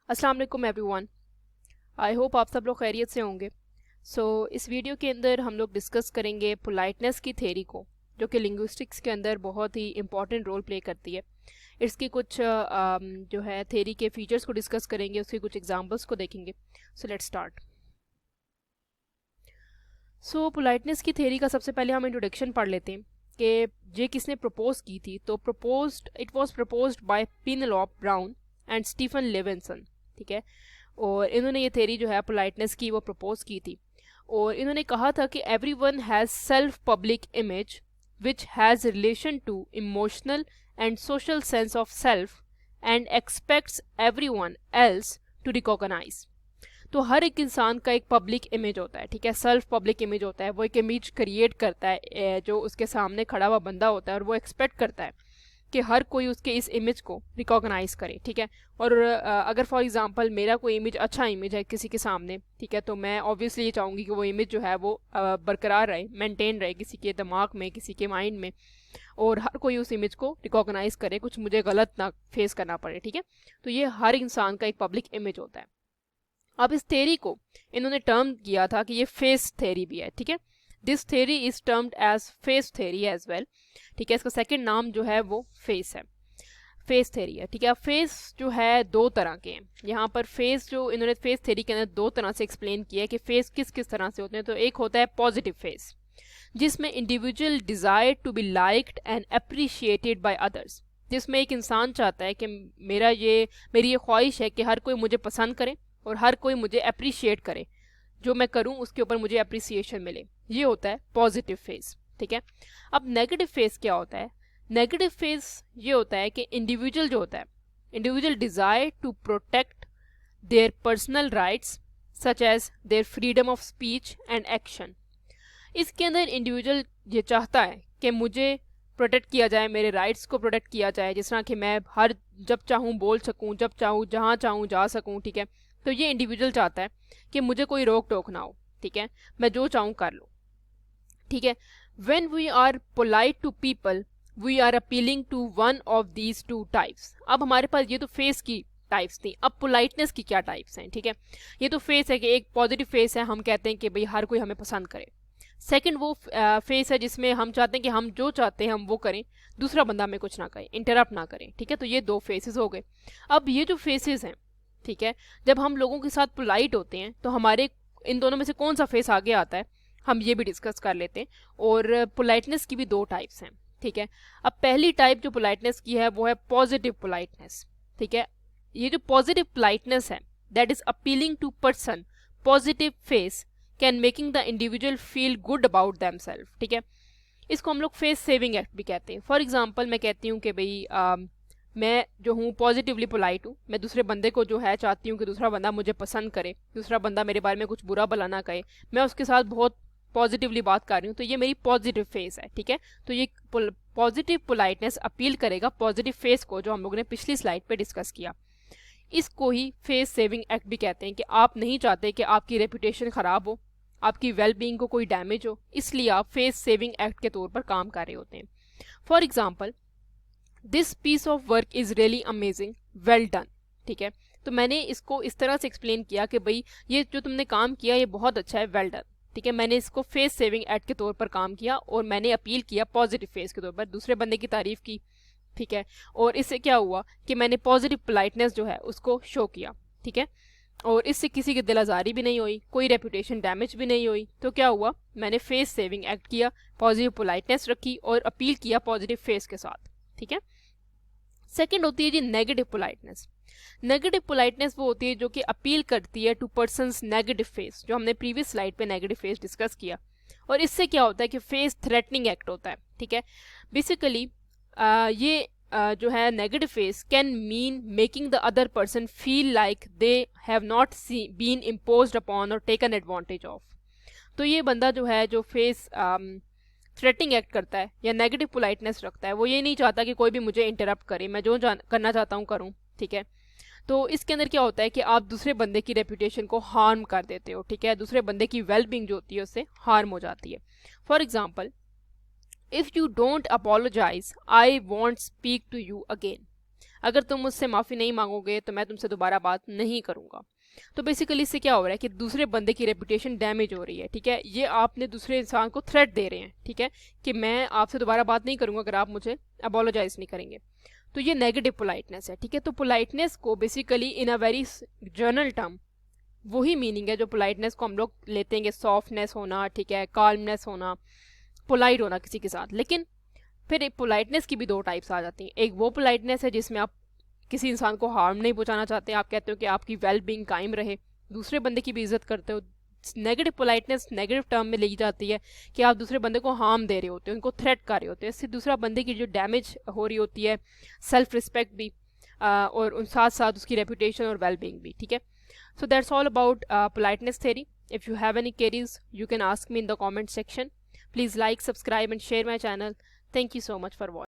अस्सलाम वालेकुम everyone. I hope आप सब लोग खैरियत से होंगे। इस वीडियो के अंदर हम लोग डिस्कस करेंगे पोलाइटनेस की थेरी को, जो कि लिंग्विस्टिक्स के अंदर बहुत ही इंपॉर्टेंट रोल प्ले करती है। इसकी कुछ जो है थेरी के फीचर्स को डिस्कस करेंगे, उसके कुछ एग्जांपल्स को देखेंगे। Let's start. पोलाइटनेस की थेरी का सबसे पहले हम इंट्रोडक्शन पढ़ लेते हैं कि ये किसने प्रपोज की थी। तो it was proposed by Penelope Brown and Stephen Levinson. ठीक है, और इन्होंने ये थेरी जो है पोलाइटनेस की वो प्रपोज की थी। और इन्होंने कहा था कि everyone has self public image which has relation to emotional and social sense of self and expects everyone else to recognise. तो हर एक इंसान का एक पब्लिक इमेज होता है, ठीक है, सेल्फ पब्लिक इमेज होता है। वो एक इमेज क्रिएट करता है जो उसके सामने खड़ा हुआ बंदा होता है, और वो एक्सपेक्ट करता है कि हर कोई उसके इस इमेज को रिकॉग्नाइज करे। ठीक है, और अगर फॉर एग्जांपल मेरा कोई इमेज अच्छा इमेज है किसी के सामने, ठीक है, तो मैं ऑब्वियसली ये चाहूँगी कि वो इमेज जो है वो बरकरार रहे, मेंटेन रहे किसी के दिमाग में, किसी के माइंड में, और हर कोई उस इमेज को रिकॉग्नाइज करे, कुछ मुझे गलत ना फेस करना पड़े। ठीक है, तो ये हर इंसान का एक पब्लिक इमेज होता है। अब इस थेरी को इन्होंने टर्म किया था कि ये फेस थेरी भी है। ठीक है, this theory is termed as face theory as well. ठीक है, इसका सेकंड नाम जो है वो फेस है, फेस थेरी है। ठीक है, अब फेस जो है दो तरह के हैं। यहाँ पर फेस जो इन्होंने फेस थेरी के अंदर दो तरह से एक्सप्लेन किया है कि फेस किस किस तरह से होते हैं। तो एक होता है पॉजिटिव फेस, जिसमें individual desire to be liked and appreciated by others, जिसमें एक इंसान चाहता है कि मेरी ये ख्वाहिश है कि हर कोई मुझे पसंद करे और हर कोई मुझे अप्रिशिएट करे, जो मैं करूं उसके ऊपर मुझे अप्रिसिएशन मिले। ये होता है पॉजिटिव फेस। ठीक है, अब नेगेटिव फेस क्या होता है? नेगेटिव फेस ये होता है कि इंडिविजुअल जो होता है, individual desire to protect their personal rights such as their freedom of speech and action. इसके अंदर इंडिविजुअल ये चाहता है कि मुझे प्रोटेक्ट किया जाए, मेरे राइट्स को प्रोटेक्ट किया जाए, जिस तरह कि मैं जब चाहूँ बोल सकूँ, जब चाहूँ जहाँ चाहूँ जा सकूँ। ठीक है, तो ये इंडिविजुअल चाहता है कि मुझे कोई रोक टोक ना हो। ठीक है, मैं जो चाहूँ कर लूँ। ठीक है, when we are polite to people we are appealing to one of these two types. अब हमारे पास ये तो फेस की टाइप्स थी, अब पोलाइटनेस की क्या टाइप्स हैं? ठीक है, ये तो फेस है कि एक पॉजिटिव फेस है, हम कहते हैं कि भाई हर कोई हमें पसंद करे। सेकंड वो फेस है जिसमें हम चाहते हैं कि हम जो चाहते हैं हम वो करें, दूसरा बंदा हमें कुछ ना करे, इंटरप्ट ना करें। ठीक है, तो ये दो फेसेस हो गए। अब ये जो फेसेस हैं, ठीक है, जब हम लोगों के साथ पोलाइट होते हैं तो हमारे इन दोनों में से कौन सा फेस आगे आता है, हम ये भी डिस्कस कर लेते हैं। और पोलाइटनेस की भी दो टाइप्स हैं। ठीक है, अब पहली टाइप जो पोलाइटनेस की है वो है पॉजिटिव पोलाइटनेस। ठीक है, ये जो पॉजिटिव पोलाइटनेस है, that is appealing to person, positive face can making the individual feel good about themself. ठीक है, इसको हम लोग फेस सेविंग एक्ट भी कहते हैं। फॉर एग्जाम्पल मैं कहती हूँ कि भाई मैं जो हूँ पॉजिटिवली पोलाइट हूँ, मैं दूसरे बंदे को जो है चाहती हूँ कि दूसरा बंदा मुझे पसंद करे, दूसरा बंदा मेरे बारे में कुछ बुरा भला ना कहे, मैं उसके साथ बहुत पॉजिटिवली बात कर रही हूँ, तो ये मेरी पॉजिटिव फेस है। ठीक है, तो ये पॉजिटिव पोलाइटनेस अपील करेगा पॉजिटिव फेस को, जो हम लोगों ने पिछली स्लाइड पे डिस्कस किया। इसको ही फेस सेविंग एक्ट भी कहते हैं कि आप नहीं चाहते कि आपकी रेपुटेशन खराब हो, आपकी वेल बीइंग को कोई डैमेज हो, इसलिए आप फेस सेविंग एक्ट के तौर पर काम कर रहे होते हैं। For example, this piece of work is really amazing, well done. ठीक है, तो मैंने इसको इस तरह से एक्सप्लेन किया कि भाई ये जो तुमने काम किया ये बहुत अच्छा है, वेल डन। ठीक है, मैंने इसको फेस सेविंग एक्ट के तौर पर काम किया और मैंने अपील किया पॉजिटिव फेस के तौर पर, दूसरे बंदे की तारीफ की। ठीक है, और इससे क्या हुआ कि मैंने पॉजिटिव पोलाइटनेस जो है उसको शो किया। ठीक है, और इससे किसी की दिल आज़ारी भी नहीं हुई, कोई रेपुटेशन डैमेज भी नहीं हुई। तो क्या हुआ, मैंने फेस सेविंग एक्ट किया, पॉजिटिव पोलाइटनेस रखी और अपील किया पॉजिटिव फेस के साथ। ठीक है, सेकेंड होती है जी नेगेटिव पोलाइटनेस। नेगेटिव पोलाइटनेस वो होती है जो कि अपील करती है टू पर्सनस नेगेटिव फेस, जो हमने प्रीवियस स्लाइड पे नेगेटिव फेस डिस्कस किया। और इससे क्या होता है कि फेस थ्रेटनिंग एक्ट होता है। ठीक है, बेसिकली ये जो है negative face can mean making the other person feel like they have not been imposed upon और टेकन एडवांटेज ऑफ। तो ये बंदा जो है जो फेस थ्रेटनिंग एक्ट करता है या नेगेटिव पोलाइटनेस रखता है, वो ये नहीं चाहता कि कोई भी मुझे इंटरप्ट करे, मैं जो करना चाहता हूँ करूँ। ठीक है, तो इसके अंदर क्या होता है कि आप दूसरे बंदे की रेपुटेशन को हार्म कर देते हो। ठीक है, दूसरे बंदे की वेल बीइंग जो होती है उससे हार्म हो जाती है। For example, if you don't apologise I won't speak to you again. अगर तुम मुझसे माफ़ी नहीं मांगोगे तो मैं तुमसे दोबारा बात नहीं करूँगा। तो बेसिकली इससे क्या हो रहा है कि दूसरे बंदे की रेपुटेशन डैमेज हो रही है, ठीक है। ये आपने दूसरे इंसान को थ्रेट दे रहे हैं, ठीक है, कि मैं आपसे दोबारा बात नहीं करूँगा अगर आप मुझे अपोलोजाइज नहीं करेंगे। तो ये नेगेटिव पोलाइटनेस है, ठीक है। तो पोलाइटनेस को basically in a very general term वही मीनिंग है जो पोलाइटनेस को हम लोग लेते हैं कि सॉफ्टनेस होना, ठीक है, काल्मनेस होना, पोलाइट होना किसी के साथ। लेकिन फिर पोलाइटनेस की भी दो टाइप्स आ जाती हैं। एक वो पोलाइटनेस है जिसमें आप किसी इंसान को हार्म नहीं पहुंचाना चाहते, आप कहते हो कि आपकी वेल बीइंग कायम रहे, दूसरे बंदे की भी इज्जत करते हो। नेगेटिव पोलाइटनेस नेगेटिव टर्म में ली जाती है कि आप दूसरे बंदे को हार्म दे रहे होते हो, उनको थ्रेट कर रहे होते हो, इससे दूसरा बंदे की जो डैमेज हो रही होती है, सेल्फ रिस्पेक्ट भी और उन साथ साथ उसकी रेपुटेशन और वेल बीइंग भी, ठीक है। So that's all about politeness theory. If you have any queries, you can ask me in the comment section. Please like, subscribe and share my channel. Thank you so much for watching.